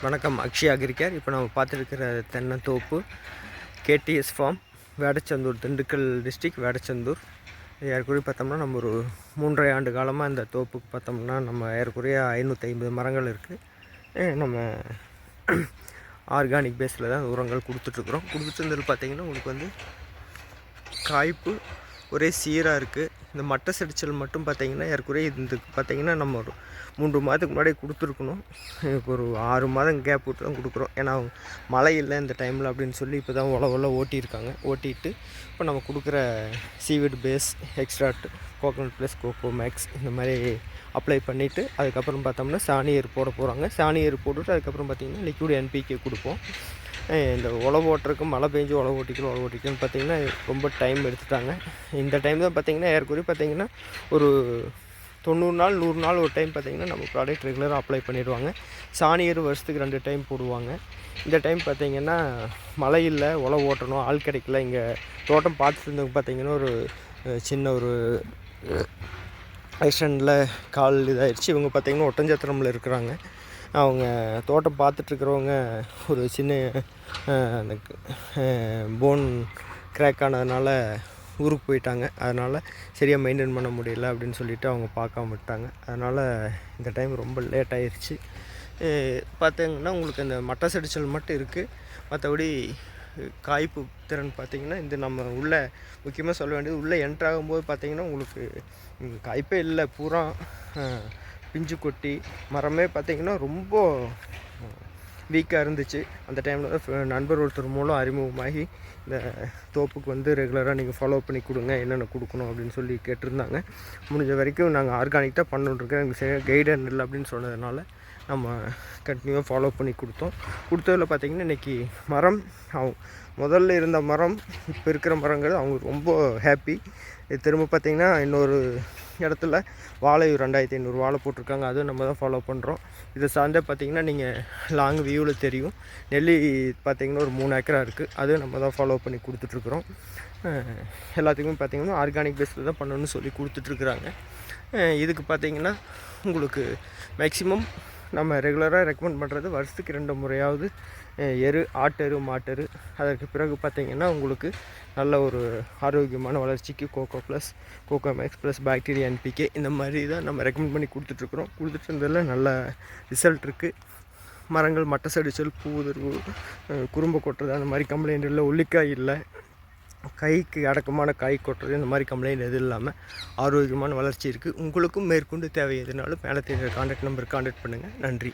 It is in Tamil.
வணக்கம். அக்ஷய் அக்ரிகேர். இப்போ நம்ம பார்த்துருக்கிற தென்னந்தோப்பு KTS farm, Vedasandur, Dindigul district Vedasandur. ஏறக்குறைய பார்த்தோம்னா நம்ம ஒரு 3.5 ஆண்டு காலமாக இந்த தோப்புக்கு பார்த்தோம்னா நம்ம ஏறக்குறைய 550 மரங்கள் இருக்குது. நம்ம ஆர்கானிக் பேஸில் தான் உரங்கள் கொடுத்துட்ருக்குறோம். கொடுத்துட்டு இருந்தது பார்த்திங்கன்னா உங்களுக்கு வந்து காய்ப்பு ஒரே சீராக இருக்குது. இந்த மட்டை செடிச்சல் மட்டும் பார்த்திங்கன்னா ஏறக்குறைய இதுக்கு பார்த்திங்கன்னா நம்ம ஒரு 3 மாதத்துக்கு முன்னாடி கொடுத்துருக்கணும். ஒரு 6 மாதம் கேப் விட்டு தான் கொடுக்குறோம். ஏன்னா மழை இல்லை இந்த டைமில் அப்படின்னு சொல்லி இப்போ தான் உழவுல ஓட்டியிருக்காங்க. ஓட்டிட்டு இப்போ நம்ம கொடுக்குற seaweed base extract coconut plus coco max இந்த மாதிரி அப்ளை பண்ணிவிட்டு அதுக்கப்புறம் பார்த்தோம்னா சாணி எரு போட போகிறாங்க. சாணி எரு போட்டுட்டு அதுக்கப்புறம் பார்த்திங்கன்னா லிக்விட் என்பிகே கொடுப்போம். இந்த உழவு ஓட்டுறதுக்கு மழை பெஞ்சு உழவு ஓட்டிக்கணும்னு பார்த்திங்கன்னா ரொம்ப டைம் எடுத்துட்டாங்க. இந்த டைம் தான் பார்த்திங்கன்னா ஏறக்குறைய பார்த்திங்கன்னா ஒரு 90 நாள் 100 நாள் ஒரு டைம் பார்த்திங்கன்னா நம்ம ப்ராடக்ட் ரெகுலராக அப்ளை பண்ணிடுவாங்க. சாணி எரு வருஷத்துக்கு 2 டைம் போடுவாங்க. இந்த டைம் பார்த்திங்கன்னா மழை இல்லை, உழவு ஓட்டணும், ஆள் கிடைக்கல. இங்கே தோட்டம் பார்த்துட்டு இருந்தவங்க பார்த்திங்கன்னா ஒரு சின்ன ஒரு ஆக்சிடெண்ட்டில் கால் இதாகிடுச்சு. இவங்க பார்த்திங்கன்னா ஒட்டஞ்சத்திரமில் இருக்கிறாங்க. அவங்க தோட்டம் பார்த்துட்ருக்கிறவங்க ஒரு சின்ன அந்த போன் கிராக் ஆனதுனால ஊருக்கு போயிட்டாங்க. அதனால் சரியாக மெயின்டைன் பண்ண முடியல அப்படின்னு சொல்லிவிட்டு அவங்க பார்க்காம விட்டாங்க. அதனால் இந்த டைம் ரொம்ப லேட் ஆகிருச்சு. பார்த்திங்கன்னா உங்களுக்கு அந்த மட்டை செடிச்சல் மட்டும் இருக்குது. மற்றபடி காய்ப்பு திறன் பார்த்திங்கன்னா இந்த நம்ம உள்ளே முக்கியமாக சொல்ல வேண்டியது உள்ளே என்ட்ராகும்போது பார்த்திங்கன்னா உங்களுக்கு காய்ப்பே இல்லை, பூரா பிஞ்சு கொட்டி மரமே பார்த்திங்கன்னா ரொம்ப வீக்காக இருந்துச்சு. அந்த டைமில் தான் நண்பர் ஒருத்தர் மூலம் அறிமுகமாகி இந்த தோப்புக்கு வந்து ரெகுலராக நீங்கள் ஃபாலோ பண்ணி கொடுங்க, என்னென்ன கொடுக்கணும் அப்படின்னு சொல்லி கேட்டிருந்தாங்க. முடிஞ்ச வரைக்கும் நாங்கள் ஆர்கானிக் தான் பண்ணிட்டுருக்கோம். எங்களுக்கு சரியாக கைடன் இல்லை அப்படின்னு சொன்னதுனால நம்ம கண்டினியூவாக ஃபாலோ பண்ணி கொடுத்ததில் பார்த்திங்கன்னா இன்றைக்கி மரம் முதல்ல இருந்த மரம் இப்போ இருக்கிற மரங்கள் அவங்க ரொம்ப ஹாப்பி. திரும்ப பார்த்திங்கன்னா இன்னொரு இடத்துல வாழை 2500 வாழை போட்டிருக்காங்க. அதுவும் நம்ம தான் ஃபாலோ பண்ணுறோம். இதை சார்ந்தே பார்த்திங்கன்னா நீங்கள் லாங் வியூவில் தெரியும். நெல்லி பார்த்திங்கன்னா ஒரு 3 ஏக்கரா இருக்குது. அதுவும் நம்ம தான் ஃபாலோ பண்ணி கொடுத்துட்ருக்குறோம். எல்லாத்துக்குமே பார்த்திங்கன்னா ஆர்கானிக் பேஸில் தான் பண்ணணும்னு சொல்லி கொடுத்துட்ருக்குறாங்க. இதுக்கு பார்த்திங்கன்னா உங்களுக்கு மேக்ஸிமம் நம்ம ரெகுலராக ரெக்கமெண்ட் பண்ணுறது வருஷத்துக்கு 2 முறையாவது எரு, ஆட்டெரு, மாட்டெரு. அதற்கு பிறகு பார்த்திங்கன்னா உங்களுக்கு நல்ல ஒரு ஆரோக்கியமான வளர்ச்சிக்கு coco plus coco max plus bacteria NPK இந்த மாதிரி தான் நம்ம ரெக்கமெண்ட் பண்ணி கொடுத்துட்ருக்குறோம். கொடுத்துட்டு இருந்ததில் நல்ல ரிசல்ட் இருக்குது. மரங்கள் மட்டை செடிச்சல், பூவுதிர்வு, குறும்பை கொட்டுறது அந்த மாதிரி கம்ப்ளைண்ட் இல்லை. உள்ளிக்காய் இல்லை, கைக்கு அடக்கமான காய் கொட்டுறது இந்த மாதிரி கம்ப்ளைண்ட் எதுவும் இல்லாமல் ஆரோக்கியமான வளர்ச்சி இருக்குது. உங்களுக்கும் மேற்கொண்டு தேவை எதுனாலும் மேலே தெரிகிற கான்டாக்ட் நம்பருக்கு கான்டாக்ட் பண்ணுங்கள். நன்றி.